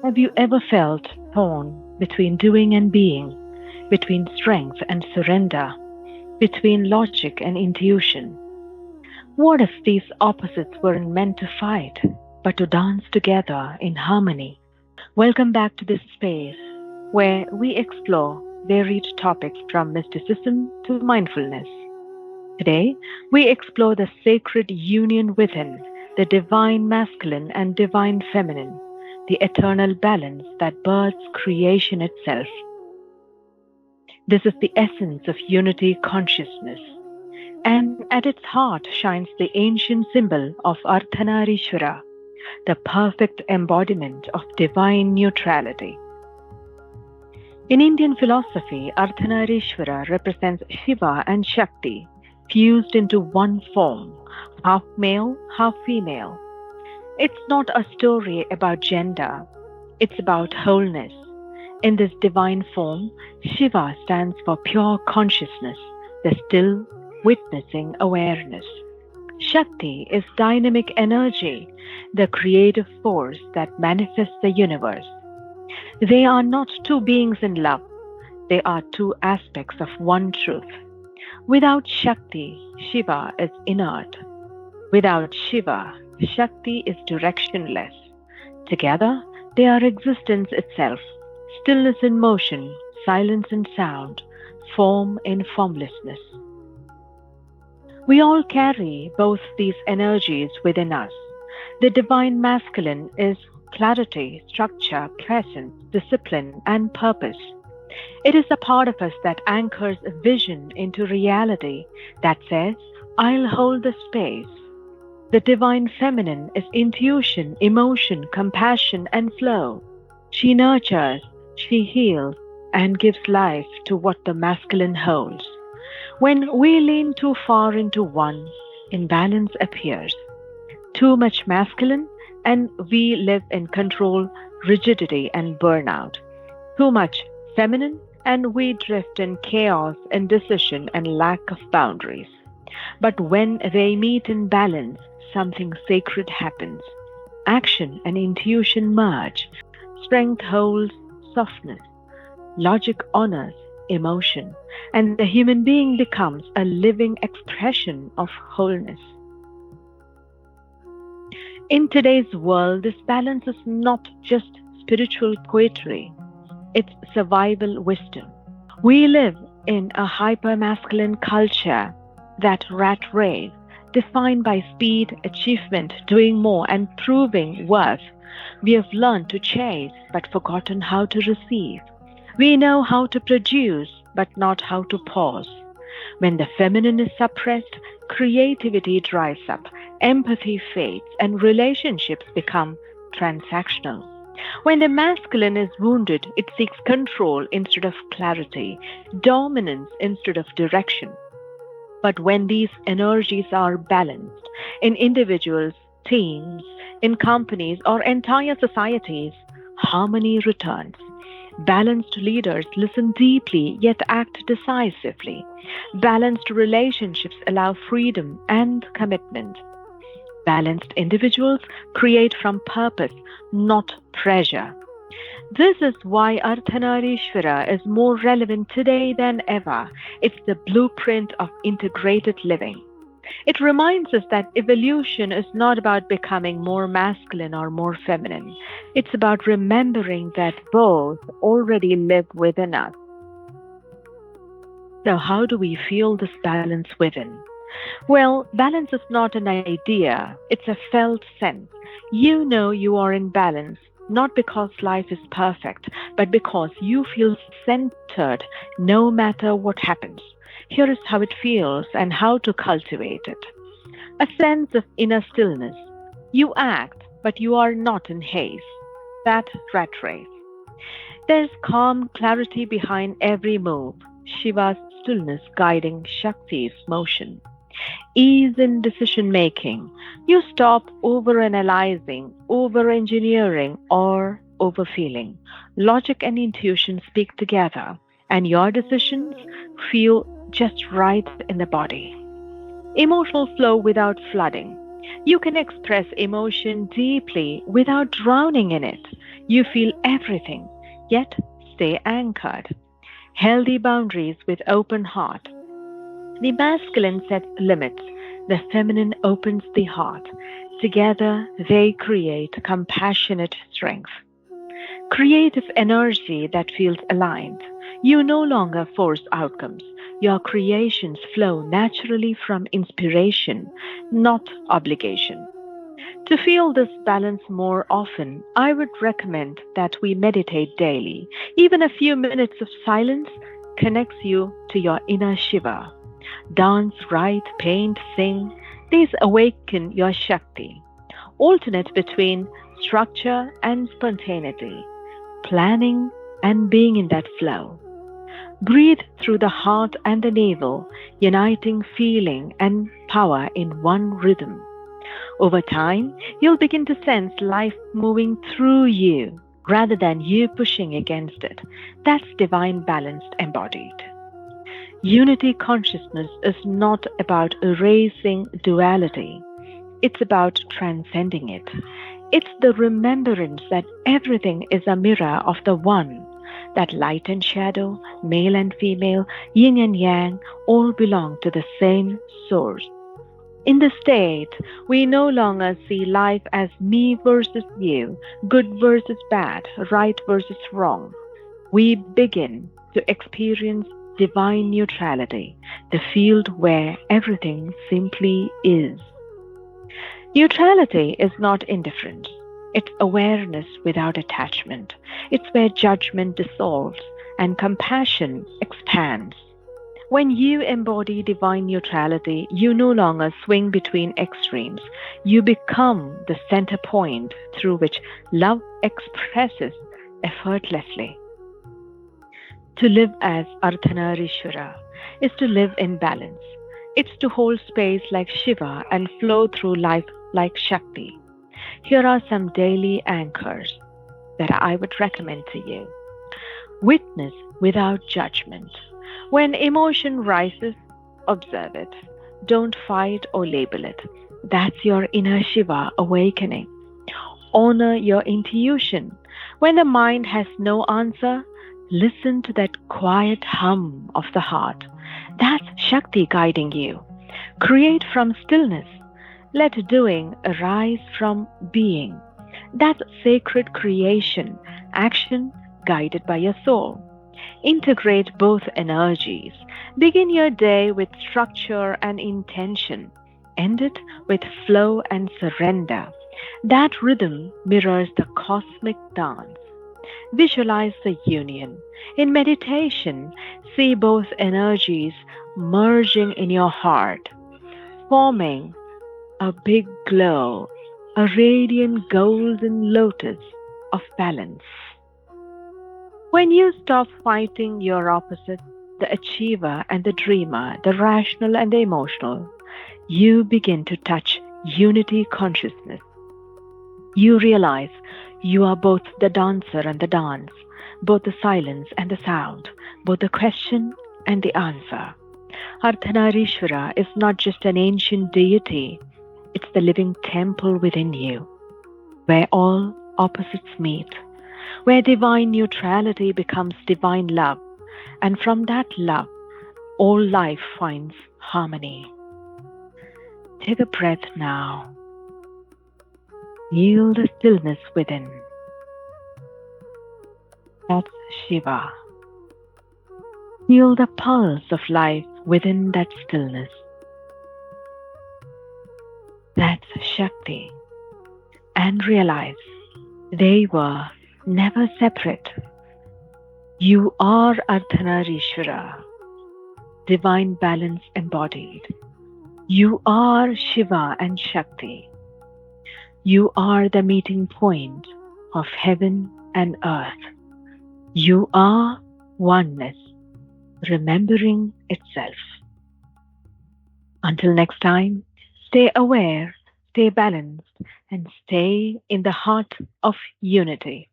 Have you ever felt torn between doing and being, between strength and surrender, between logic and intuition? What if these opposites weren't meant to fight, but to dance together in harmony? Welcome back to this space where we explore varied topics from mysticism to mindfulness. Today, we explore the sacred union within, the divine masculine and divine feminine, the eternal balance that births creation itself. This is the essence of unity consciousness, and at its heart shines the ancient symbol of Ardhanarishvara, the perfect embodiment of divine neutrality. In Indian philosophy, Ardhanarishvara represents Shiva and Shakti, fused into one form, half male, half female. It's not a story about gender, it's about wholeness. In this divine form, Shiva stands for pure consciousness, the still, witnessing awareness. Shakti is dynamic energy, the creative force that manifests the universe. They are not two beings in love, they are two aspects of one truth. Without Shakti, Shiva is inert. Without Shiva, Shakti is directionless. Together, they are existence itself, stillness in motion, silence in sound, form in formlessness. We all carry both these energies within us. The divine masculine is clarity, structure, presence, discipline, and purpose. It is a part of us that anchors a vision into reality, that says, I'll hold the space. The divine feminine is intuition, emotion, compassion, and flow. She nurtures, she heals, and gives life to what the masculine holds. When we lean too far into one, imbalance appears. Too much masculine, and we live in control, rigidity, and burnout. Too much feminine, and we drift in chaos, indecision, and lack of boundaries. But when they meet in balance, something sacred happens. Action and intuition merge. Strength holds softness. Logic honors emotion. And the human being becomes a living expression of wholeness. In today's world, this balance is not just spiritual poetry, it's survival wisdom. We live in a hyper-masculine culture, that rat race, defined by speed, achievement, doing more, and proving worth. We have learned to chase, but forgotten how to receive. We know how to produce, but not how to pause. When the feminine is suppressed, creativity dries up, empathy fades, and relationships become transactional. When the masculine is wounded, it seeks control instead of clarity, dominance instead of direction. But when these energies are balanced in individuals, teams, in companies, or entire societies, harmony returns. Balanced leaders listen deeply yet act decisively. Balanced relationships allow freedom and commitment. Balanced individuals create from purpose, not pressure. This is why Ardhanarishvara is more relevant today than ever. It's the blueprint of integrated living. It reminds us that evolution is not about becoming more masculine or more feminine. It's about remembering that both already live within us. So how do we feel this balance within? Well, balance is not an idea, it's a felt sense. You know you are in balance, not because life is perfect, but because you feel centered no matter what happens. Here is how it feels and how to cultivate it. A sense of inner stillness. You act, but you are not in haste. That rat race. There's calm clarity behind every move. Shiva's stillness guiding Shakti's motion. Ease in decision making. You stop overanalyzing, over-engineering, or overfeeling. Logic and intuition speak together, and your decisions feel just right in the body. Emotional flow without flooding. You can express emotion deeply without drowning in it. You feel everything, yet stay anchored. Healthy boundaries with open heart. The masculine sets limits, the feminine opens the heart. Together they create compassionate strength. Creative energy that feels aligned. You no longer force outcomes. Your creations flow naturally from inspiration, not obligation. To feel this balance more often, I would recommend that we meditate daily. Even a few minutes of silence connects you to your inner Shiva. Dance, write, paint, sing, these awaken your Shakti. Alternate between structure and spontaneity, planning and being in that flow. Breathe through the heart and the navel, uniting feeling and power in one rhythm. Over time, you'll begin to sense life moving through you rather than you pushing against it. That's divine balance embodied. Unity consciousness is not about erasing duality, it's about transcending it. It's the remembrance that everything is a mirror of the One, that light and shadow, male and female, yin and yang, all belong to the same source. In this state, we no longer see life as me versus you, good versus bad, right versus wrong. We begin to experience divine neutrality, the field where everything simply is. Neutrality is not indifference. It's awareness without attachment. It's where judgment dissolves and compassion expands. When you embody divine neutrality, you no longer swing between extremes. You become the center point through which love expresses effortlessly. To live as Ardhanarishvara is to live in balance. It's to hold space like Shiva and flow through life like Shakti. Here are some daily anchors that I would recommend to you. Witness without judgment. When emotion rises, observe it. Don't fight or label it. That's your inner Shiva awakening. Honor your intuition. When the mind has no answer, listen to that quiet hum of the heart. That's Shakti guiding you. Create from stillness. Let doing arise from being. That's sacred creation, action guided by your soul. Integrate both energies. Begin your day with structure and intention. End it with flow and surrender. That rhythm mirrors the cosmic dance. Visualize the union. In meditation, see both energies merging in your heart, forming a big glow, a radiant golden lotus of balance. When you stop fighting your opposites, the achiever and the dreamer, the rational and the emotional, you begin to touch unity consciousness. You realize you are both the dancer and the dance, both the silence and the sound, both the question and the answer. Ardhanarishvara is not just an ancient deity, it's the living temple within you, where all opposites meet, where divine neutrality becomes divine love, and from that love, all life finds harmony. Take a breath now. Feel the stillness within. That's Shiva. Feel the pulse of life within that stillness. That's Shakti. And realize they were never separate. You are Ardhanarishvara, divine balance embodied. You are Shiva and Shakti. You are the meeting point of heaven and earth. You are oneness, remembering itself. Until next time, stay aware, stay balanced, and stay in the heart of unity.